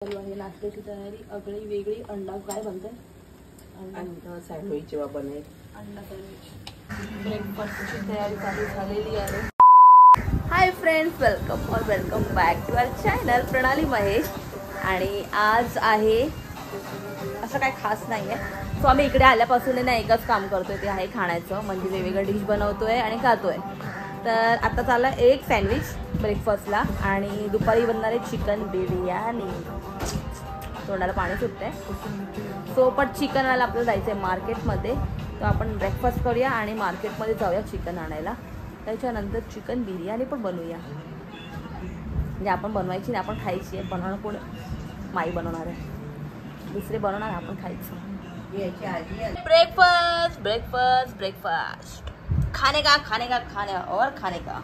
चालू आहे नाश्त्याची तयारी. आगळी वेगळी अंडा काय बनतंय? अंडा सँडविच बनेल. अंडा सँडविच ब्रेकफास्टची तयारी चालू झालेली आहे. Hi friends, welcome back to our channel Pranali Mahesh. आणि आज आहे असं काय खास नाही आहे. सो आम्ही इकडे आल्यापासून ना एकच काम करतोय, ते आहे खाण्याचं. म्हणजे वेगवेगळं डिश बनवतोय आणि खातोय. तर आता चालला एक सँडविच ब्रेकफास्टला आणि दुपारी बनणार आहे चिकन बिर्याणी. तोंडाला पाणी सुटतंय. सो पण चिकन आणायला आपल्याला जायचं आहे मार्केटमध्ये. तर आपण ब्रेकफास्ट करूया आणि मार्केटमध्ये जाऊया चिकन आणायला. त्याच्यानंतर चिकन बिर्याणी पण बनवूया. म्हणजे आपण बनवायची नाही, आपण खायची आहे. बनवणं कोण? माई बनवणार आहे, दुसरे बनवणार, आपण खायचं. ब्रेकफास्ट ब्रेकफास्ट ब्रेकफास्ट खाने का और खाने का.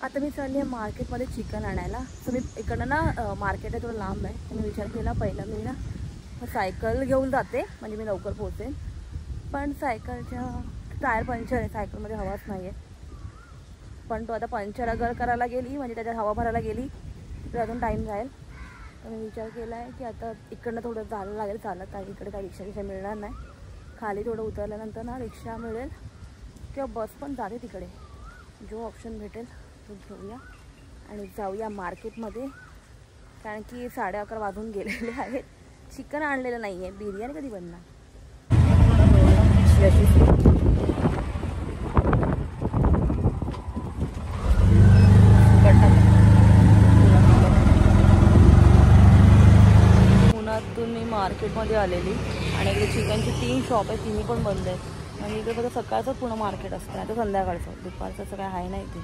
आता मी चालली आहे मार्केटमध्ये चिकन आणायला. तर मी इकडनं ना मार्केट आहे थोडं लांब आहे. तर मी विचार केला पहिला मी ना सायकल घेऊन जाते, म्हणजे मी लवकर पोहोचेन. पण सायकलच्या टायर पंक्चर आहे, सायकलमध्ये हवाच नाही आहे. पण तो आता पंक्चर अगर करायला गेली, म्हणजे त्याच्यात हवा भरायला गेली तर अजून टाईम जाईल. तर मी विचार केला आहे की आता इकडनं थोडं जायला लागेल चालत. आणि इकडे काही रिक्षा मिळणार नाही. खाली थोडं उतरल्यानंतर ना रिक्षा मिळेल किंवा बस पण जाते तिकडे. जो ऑप्शन भेटेल तो घेऊया आणि जाऊया मार्केटमध्ये. कारण की 11:30 वाजून गेलेले आहेत. चिकन आणलेलं नाही आहे. बिर्याणी कधी बनणार? पुण्यातून मी मार्केटमध्ये आलेली आणि इकडे चिकनची 3 शॉप आहेत, तिन्ही पण बंद आहेत. आणि इकडे बघा सकाळचं पूर्ण मार्केट असतं, आता संध्याकाळचं. दुपारचं असं काय आहे नाही. ते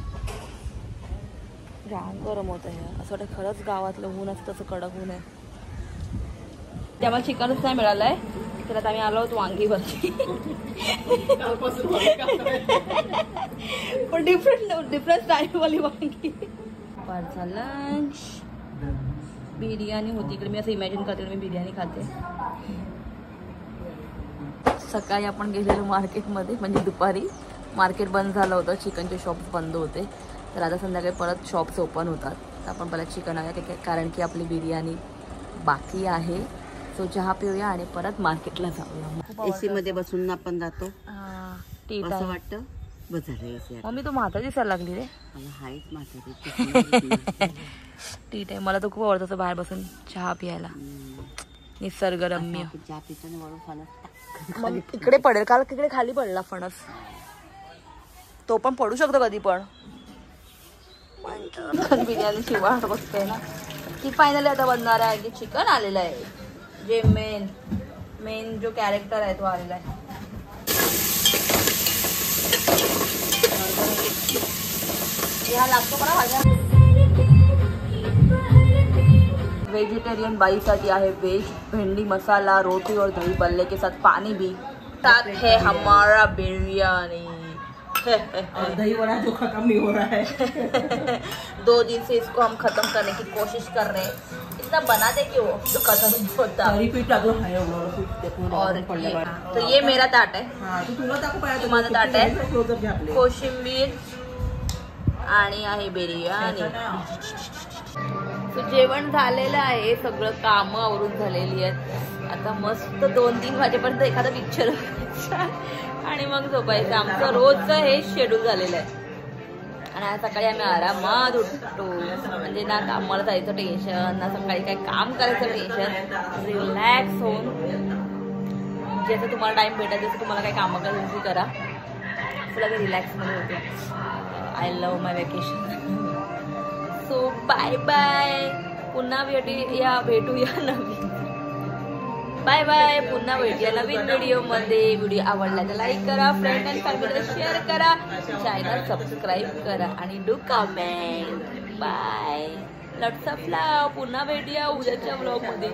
जाम गरम होतं आहे. असं वाटतं खरंच गावातलं ऊन असतं, तसं कडक ऊन आहे. त्यामुळे चिकनच नाही मिळालं आहे. त्यात आम्ही आलो आहोत वांगीवरती. पण डिफरंट स्टाईलवाली वांगी. दुपारचा लंच बिर्याणी होती. इकडे मी असं इमॅजिन करते मी बिर्याणी खाते. सकाळी आपण गेलेलो मार्केटमध्ये, म्हणजे दुपारी मार्केट बंद झालं होतं, चिकनचे शॉप्स बंद होते. तर आता संध्याकाळी परत शॉप्स ओपन होतात. तर आपण पहिला चिकन आहे कारण की आपली बिर्याणी बाकी आहे. सो चहा पिऊया आणि परत मार्केटला जाऊया. एसी मध्ये बसून आपण जातो. असं वाटतं बस झालं. मम्मी तू म्हातारी दिसायला लागली रे. हाईट म्हातारी. ठीक आहे. मला तर खूप आवडतं असं बाहेर बसून चहा प्यायला, निसर्गरम्य. चहा पिताना मग इकडे पडेल, काल तिकडे खाली पडला फणस. तो पण पडू शकतो कधी पण. बिर्याणीची वाट बघते ना की फायनली आता बनणार आहे की चिकन आलेलं आहे. जे मेन जो कॅरेक्टर आहे तो आलेला आहे. ह्या लागतो मला भाज्या. वेजिटेरियन बाईसाठी आहे वेज भिंडी मसाला, रोटी और दही बल्ले के साथ पानी भी साथ है हमारा बिरयानी. दही वड़ा जो खत्म नहीं हो रहा है. 2 दिन से इसको हम खत्म करने की कोशिश कर रहे हैं. इतना बना दे कि वो जो खत्म नहीं होता. और तो ये मेरा ताट है. माझं ताट आहे. कोशिंबीर आणि आहे बिर्याणी. जेवण झालेलं आहे, सगळं कामं आवरून झालेली आहेत. आता मस्त 2-3 वाजेपर्यंत एखादा पिक्चर आणि मग झोपायचं. आमचं रोजचं हे शेड्यूल झालेलं आहे. आणि आज सकाळी आम्ही आरामात उठतो. म्हणजे ना कामाला जायचं टेन्शन, ना सकाळी काय काम करायचं टेन्शन. रिलॅक्स होऊन जसं तुम्हाला टाईम भेटत जसं तुम्हाला काही कामं करायची करा. सगळं रिलॅक्समध्ये होते. I love my vacation. So bye bye. पुन्हा भेटूया नवीन. Bye bye. पुन्हा भेटूया नवीन व्हिडिओमध्ये. व्हिडिओ आवडला तर लाईक करा, फ्रेंड अँड फॅमिलीला शेअर करा, चॅनल सबस्क्राईब करा आणि do comment. Bye. Lots of love. पुन्हा भेटूया उद्याच्या व्लॉगमध्ये.